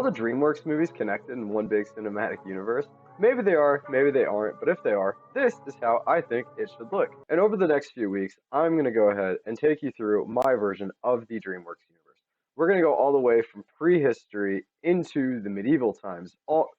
all the Dreamworks movies connected in one big cinematic universe? Maybe they are, maybe they aren't, but if they are, this is how I think it should look. And over the next few weeks, I'm going to go ahead and take you through my version of the Dreamworks universe. We're going to go all the way from prehistory into the medieval times, all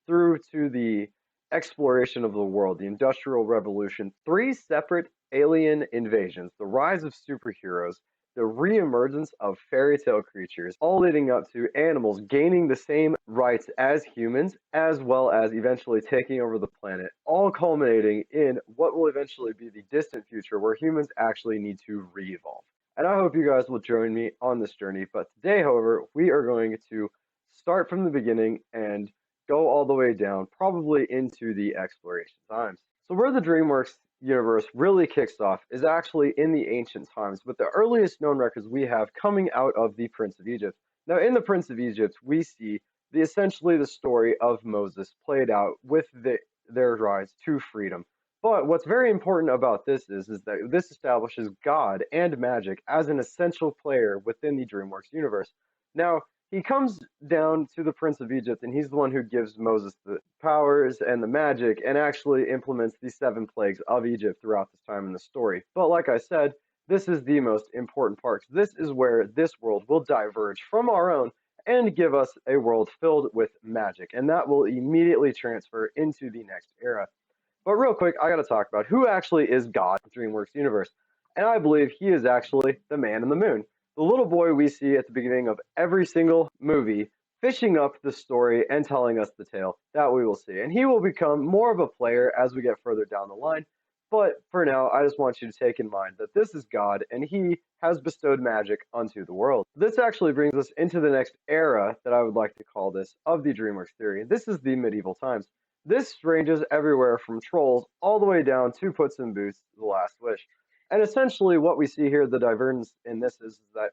through to the exploration of the world, the Industrial Revolution, three separate alien invasions, the rise of superheroes, the reemergence of fairy tale creatures, all leading up to animals gaining the same rights as humans, as well as eventually taking over the planet, all culminating in what will eventually be the distant future where humans actually need to re evolve. And I hope you guys will join me on this journey. But today, however, we are going to start from the beginning and go all the way down, probably into the exploration times. So where the DreamWorks universe really kicks off is actually in the ancient times, with the earliest known records we have coming out of the Prince of Egypt. Now, in the Prince of Egypt, we see essentially the story of Moses played out with their rise to freedom. But what's very important about this is that this establishes God and magic as an essential player within the DreamWorks universe. Now, he comes down to the Prince of Egypt, and he's the one who gives Moses the powers and the magic and actually implements the seven plagues of Egypt throughout this time in the story. But like I said, this is the most important part. This is where this world will diverge from our own and give us a world filled with magic, and that will immediately transfer into the next era. But real quick, I got to talk about who actually is God in DreamWorks universe, and I believe he is actually the man in the moon, the little boy we see at the beginning of every single movie, fishing up the story and telling us the tale that we will see. And he will become more of a player as we get further down the line. But for now, I just want you to take in mind that this is God and he has bestowed magic unto the world. This actually brings us into the next era that I would like to call this of the DreamWorks theory. This is the medieval times. This ranges everywhere from trolls all the way down to Puss in Boots, The Last Wish. And essentially what we see here, the divergence in this is that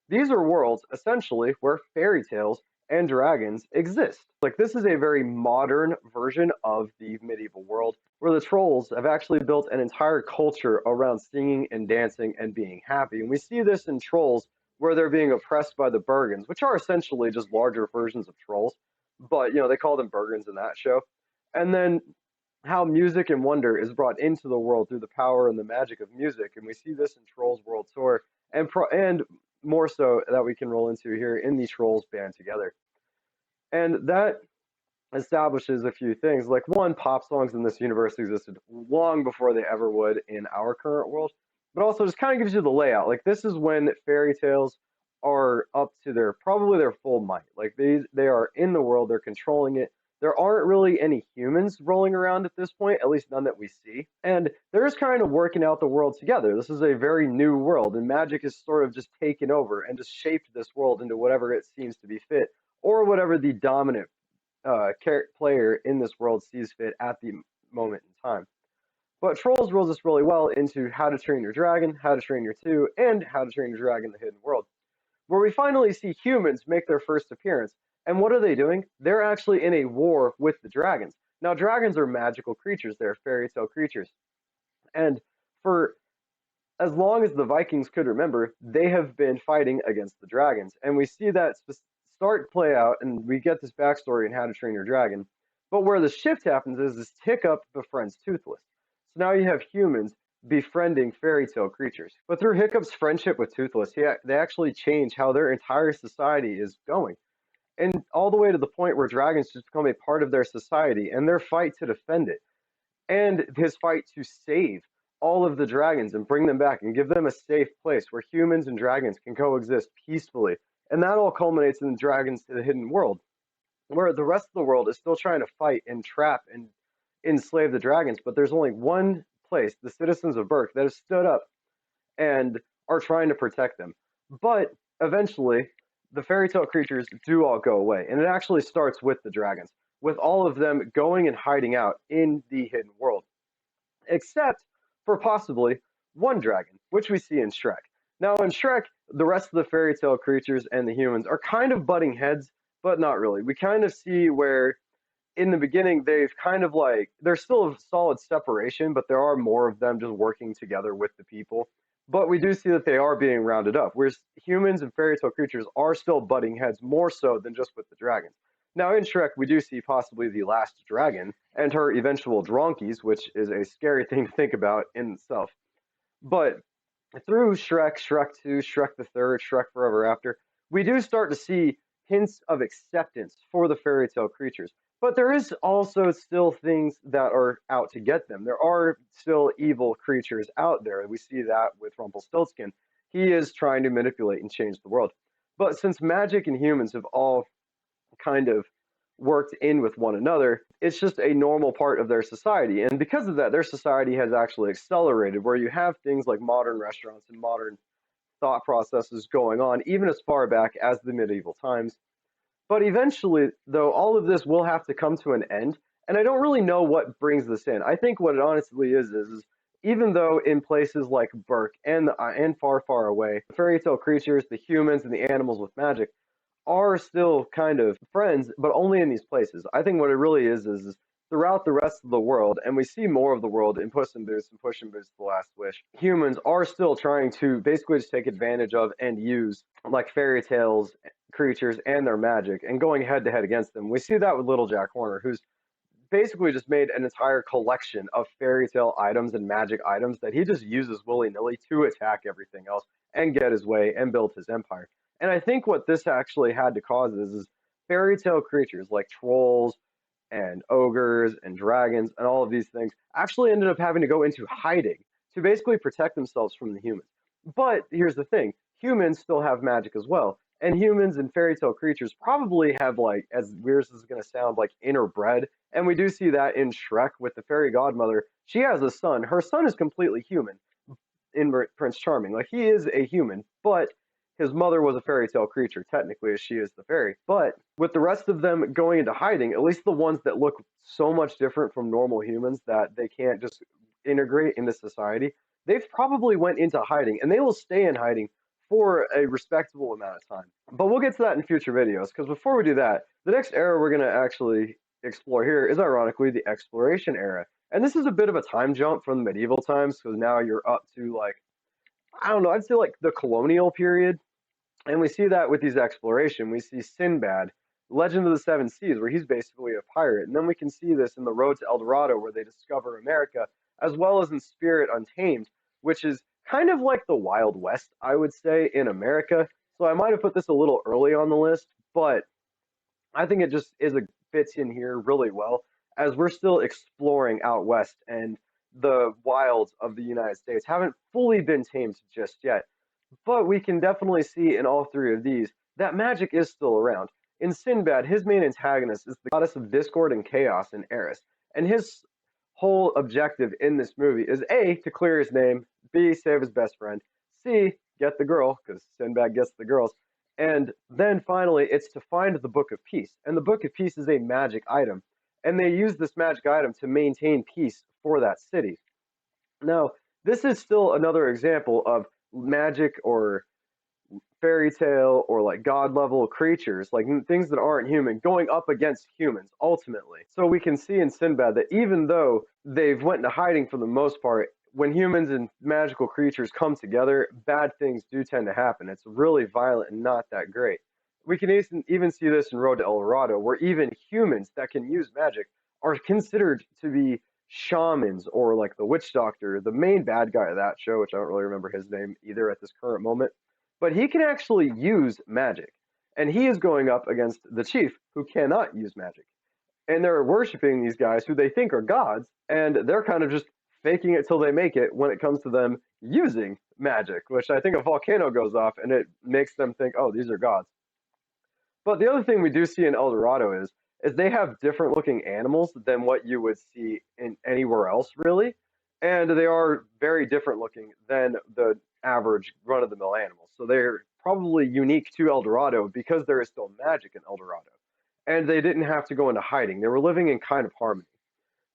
these are worlds essentially where fairy tales and dragons exist. Like this is a very modern version of the medieval world where the trolls have actually built an entire culture around singing and dancing and being happy. And we see this in trolls where they're being oppressed by the Bergens, which are essentially just larger versions of trolls. But they call them Bergens in that show. And then how music and wonder is brought into the world through the power and the magic of music. And we see this in Trolls World Tour and more so that we can roll into here in the Trolls band together. And that establishes a few things. Like one, pop songs in this universe existed long before they ever would in our current world, but also just kind of gives you the layout. Like this is when fairy tales are up to probably their full might. Like they are in the world, they're controlling it. There aren't really any humans rolling around at this point, at least none that we see. And they're just kind of working out the world together. This is a very new world, and magic is sort of just taken over and just shaped this world into whatever it seems to be fit, or whatever the dominant player in this world sees fit at the moment in time. But Trolls rolls us really well into How to Train Your Dragon, How to Train Your 2, and How to Train Your Dragon the Hidden World, where we finally see humans make their first appearance. And what are they doing? They're actually in a war with the dragons. Now, dragons are magical creatures. They're fairy tale creatures. And for as long as the Vikings could remember, they have been fighting against the dragons. And we see that play out, and we get this backstory in How to Train Your Dragon. But where the shift happens is this Hiccup befriends Toothless. So now you have humans befriending fairy tale creatures. But through Hiccup's friendship with Toothless, they actually change how their entire society is going. And all the way to the point where dragons just become a part of their society and their fight to defend it. And his fight to save all of the dragons and bring them back and give them a safe place where humans and dragons can coexist peacefully. And that all culminates in Dragons to the Hidden World, where the rest of the world is still trying to fight and trap and enslave the dragons. But there's only one place, the citizens of Berk, that have stood up and are trying to protect them. But eventually, the fairy tale creatures do all go away. And it actually starts with the dragons, with all of them going and hiding out in the hidden world, except for possibly one dragon, which we see in Shrek. Now, in Shrek, the rest of the fairy tale creatures and the humans are kind of butting heads, but not really. We kind of see where in the beginning, they've kind of there's still a solid separation, but there are more of them just working together with the people. But we do see that they are being rounded up, whereas humans and fairy tale creatures are still butting heads more so than just with the dragons. Now, in Shrek, we do see possibly the last dragon and her eventual dronkies, which is a scary thing to think about in itself. But through Shrek, Shrek 2, Shrek the Third, Shrek Forever After, we do start to see hints of acceptance for the fairy tale creatures. But there is also still things that are out to get them. There are still evil creatures out there. We see that with Rumpelstiltskin. He is trying to manipulate and change the world. But since magic and humans have all kind of worked in with one another, it's just a normal part of their society. And because of that, their society has actually accelerated, where you have things like modern restaurants and modern thought processes going on, even as far back as the medieval times. But eventually, though, all of this will have to come to an end. And I don't really know what brings this in. I think what it honestly is even though in places like Burke and far, far away, the fairy tale creatures, the humans, and the animals with magic are still kind of friends, but only in these places. I think what it really is throughout the rest of the world, and we see more of the world in Puss in Boots and Push in Boots: The Last Wish. Humans are still trying to basically just take advantage of and use like fairy tales creatures and their magic and going head to head against them. We see that with Little Jack Horner, who's basically just made an entire collection of fairy tale items and magic items that he just uses willy nilly to attack everything else and get his way and build his empire. And I think what this actually had to cause is fairy tale creatures like trolls and ogres and dragons and all of these things actually ended up having to go into hiding to basically protect themselves from the humans. But here's the thing, humans still have magic as well. And humans and fairy tale creatures probably have, like, as weird as this is going to sound, like interbred. And we do see that in Shrek with the fairy godmother. She has a son. Her son is completely human in Prince Charming. Like, he is a human, but his mother was a fairy tale creature, technically, as she is the fairy. But with the rest of them going into hiding, at least the ones that look so much different from normal humans that they can't just integrate into society, they've probably went into hiding, and they will stay in hiding for a respectable amount of time. But we'll get to that in future videos, because before we do that, the next era we're going to actually explore here is ironically the exploration era. And this is a bit of a time jump from the medieval times, because now you're up to, like, I don't know, I'd say like the colonial period. And we see that with these exploration. We see Sinbad, Legend of the Seven Seas, where he's basically a pirate. And then we can see this in The Road to El Dorado, where they discover America, as well as in Spirit Untamed, which is kind of like the Wild West, I would say, in America. So I might have put this a little early on the list, but I think it just fits in here really well, as we're still exploring out west and the wilds of the United States haven't fully been tamed just yet. But we can definitely see in all three of these that magic is still around. In Sinbad, his main antagonist is the goddess of discord and chaos in Eris, and his whole objective in this movie is A, to clear his name, B, save his best friend, C, get the girl, because Sinbad gets the girls, and then finally it's to find the Book of Peace. And the Book of Peace is a magic item, and they use this magic item to maintain peace for that city. Now, this is still another example of magic or fairy tale or like god level creatures, like things that aren't human, going up against humans ultimately. So we can see in Sinbad that even though they've went into hiding for the most part, when humans and magical creatures come together, bad things do tend to happen. It's really violent and not that great. We can even see this in Road to El Dorado, where even humans that can use magic are considered to be shamans or like the witch doctor, the main bad guy of that show, which I don't really remember his name either at this current moment. But he can actually use magic. And he is going up against the chief, who cannot use magic. And they're worshiping these guys who they think are gods, and they're kind of just faking it till they make it when it comes to them using magic, which I think a volcano goes off and it makes them think, oh, these are gods. But the other thing we do see in El Dorado is they have different looking animals than what you would see in anywhere else, really. And they are very different looking than the average run of the mill animals. So they're probably unique to El Dorado because there is still magic in El Dorado. And they didn't have to go into hiding. They were living in kind of harmony.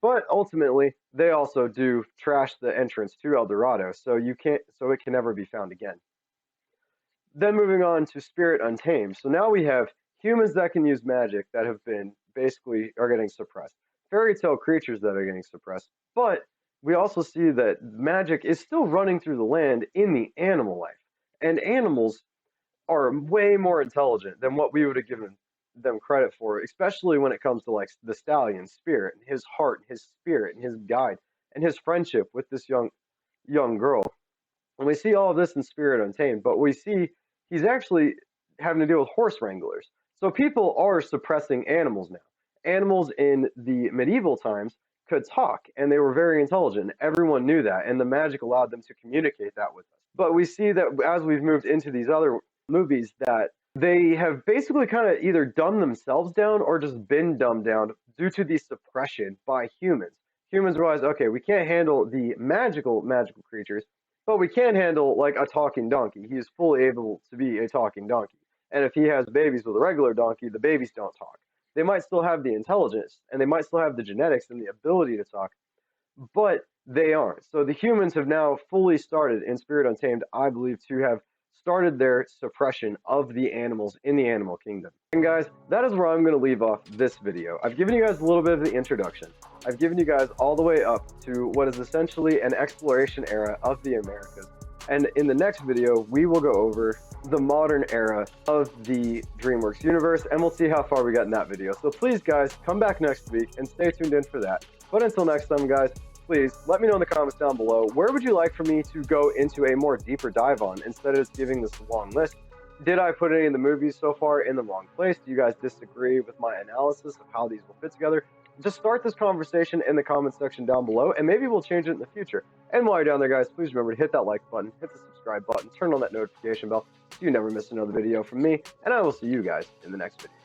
But ultimately, they also do trash the entrance to El Dorado, so it can never be found again. Then moving on to Spirit Untamed. So now we have humans that can use magic that have been basically are getting suppressed. Fairy tale creatures that are getting suppressed. But we also see that magic is still running through the land in the animal life. And animals are way more intelligent than what we would have given them credit for, especially when it comes to like the stallion's spirit, and his heart, his spirit, and his guide, and his friendship with this young girl. And we see all of this in Spirit Untamed, but we see he's actually having to deal with horse wranglers. So people are suppressing animals now. Animals in the medieval times could talk, and they were very intelligent. Everyone knew that, and the magic allowed them to communicate that with us. But we see that as we've moved into these other movies, that they have basically kind of either dumbed themselves down or just been dumbed down due to the suppression by humans. Humans realize, okay, we can't handle the magical creatures, but we can handle like a talking donkey. He is fully able to be a talking donkey. And if he has babies with a regular donkey, the babies don't talk. They might still have the intelligence and they might still have the genetics and the ability to talk, but they aren't. So the humans have now fully started in Spirit Untamed, I believe, to have started their suppression of the animals in the animal kingdom. And guys, that is where I'm going to leave off this video. I've given you guys a little bit of the introduction. I've given you guys all the way up to what is essentially an exploration era of the Americas. And in the next video, we will go over the modern era of the Dreamworks universe, and we'll see how far we got in that video. So please, guys, come back next week and stay tuned in for that. But until next time, guys, please let me know in the comments down below, where would you like for me to go into a more deeper dive on instead of just giving this long list? Did I put any of the movies so far in the wrong place? Do you guys disagree with my analysis of how these will fit together? Just start this conversation in the comments section down below, and maybe we'll change it in the future. And while you're down there, guys, please remember to hit that like button, hit the subscribe button, turn on that notification bell so you never miss another video from me, and I will see you guys in the next video.